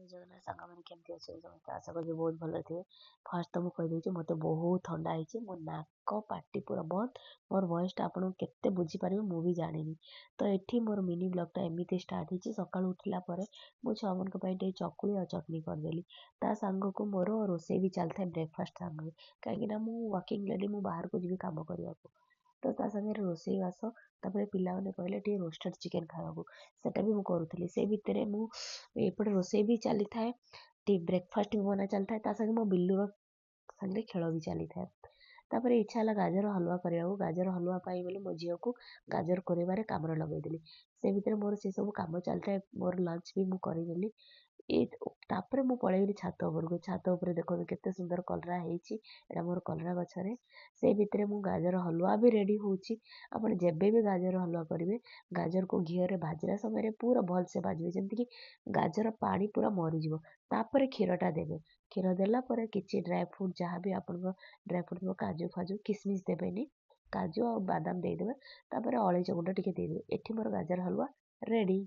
ଜୟ ଜଗନ୍ନାଥ ସାଙ୍ଗମାନେ କେମିତି ଅଛନ୍ତି ସମସ୍ତେ ଆଶା କରୁଛି ବହୁତ ଭଲରେ ଥିବେ। ଫାର୍ଷ୍ଟ ତ ମୁଁ କହିଦେଉଛି ମୋତେ ବହୁତ ଥଣ୍ଡା ହେଇଛି। ମୋ ନାକ ପାଟି ପୁରା ବନ୍ଦ। ମୋର ଭଏସଟା ଆପଣଙ୍କୁ କେତେ ବୁଝିପାରିବେ ମୁଁ ବି ଜାଣିନି। ତ ଏଠି ମୋର ମିନି ବ୍ଲଗ୍ଟା ଏମିତି ଷ୍ଟାର୍ଟ ହେଇଛି। ସକାଳୁ ଉଠିଲା ପରେ ମୁଁ ଛୁଆମାନଙ୍କ ପାଇଁ ଟିକେ ଚକୁଳି ଆଉ ଚଟଣି କରିଦେଲି। ତା ସାଙ୍ଗକୁ ମୋର ରୋଷେଇ ବି ଚାଲିଥାଏ ବ୍ରେକଫାଷ୍ଟ ସାଙ୍ଗରେ, କାହିଁକିନା ମୁଁ ୱାର୍କିଂ ଲେଡ଼ି, ମୁଁ ବାହାରକୁ ଯିବି କାମ କରିବାକୁ। ତ ତା ସାଙ୍ଗରେ ରୋଷେଇବାସ, ତାପରେ ପିଲାମାନେ କହିଲେ ଟିକେ ରୋଷ୍ଟେଡ଼ ଚିକେନ୍ ଖାଇବାକୁ, ସେଟା ବି ମୁଁ କରୁଥିଲି। ସେଇ ଭିତରେ ମୁଁ ଏପଟେ ରୋଷେଇ ବି ଚାଲିଥାଏ, ଟିକେ ବ୍ରେକଫାଷ୍ଟ ବି ବନା ଚାଲିଥାଏ, ତା ସାଙ୍ଗେ ମୋ ବିଲୁର ସାଙ୍ଗରେ ଖେଳ ବି ଚାଲିଥାଏ। ତାପରେ ଇଚ୍ଛା ହେଲା ଗାଜର ହାଲୁଆ କରିବାକୁ। ଗାଜର ହାଲୁଆ ପାଇଁ ବୋଲି ମୋ ଝିଅକୁ ଗାଜର କୋରିବାରେ କାମରେ ଲଗେଇଦେଲି। ସେ ଭିତରେ ମୋର ସେ ସବୁ କାମ ଚାଲିଥାଏ, ମୋର ଲଞ୍ଚ ବି ମୁଁ କରିଦେଲି। ତାପରେ ମୁଁ ପଳେଇଗଲି ଛାତ ଉପରକୁ। ଛାତ ଉପରେ ଦେଖନ୍ତୁ କେତେ ସୁନ୍ଦର କଲରା ହେଇଛି, ଏଇଟା ମୋର କଲରା ଗଛରେ। ସେଇ ଭିତରେ ମୁଁ ଗାଜର ହାଲୁଆ ବି ରେଡ଼ି ହେଉଛି। ଆପଣ ଯେବେ ବି ଗାଜର ହାଲୁଆ କରିବେ, ଗାଜରକୁ ଘିଅରେ ଭାଜିଲା ସମୟରେ ପୁରା ଭଲସେ ଭାଜିବେ, ଯେମିତିକି ଗାଜର ପାଣି ପୁରା ମରିଯିବ। ତାପରେ କ୍ଷୀରଟା ଦେବେ। କ୍ଷୀର ଦେଲା ପରେ କିଛି ଡ୍ରାଏ ଫ୍ରୁଟ୍, ଯାହା ବି ଆପଣଙ୍କ ଡ୍ରାଏ ଫ୍ରୁଟ୍ ଥିବ, କାଜୁ ଫାଜୁ, କିସମିସ୍ ଦେବେନି, କାଜୁ ଆଉ ବାଦାମ ଦେଇଦେବେ। ତାପରେ ଅଳେଇଚ ଗୁଣ୍ଡ ଟିକେ ଦେଇଦେବେ। ଏଠି ମୋର ଗାଜର ହାଲୁଆ ରେଡ଼ି।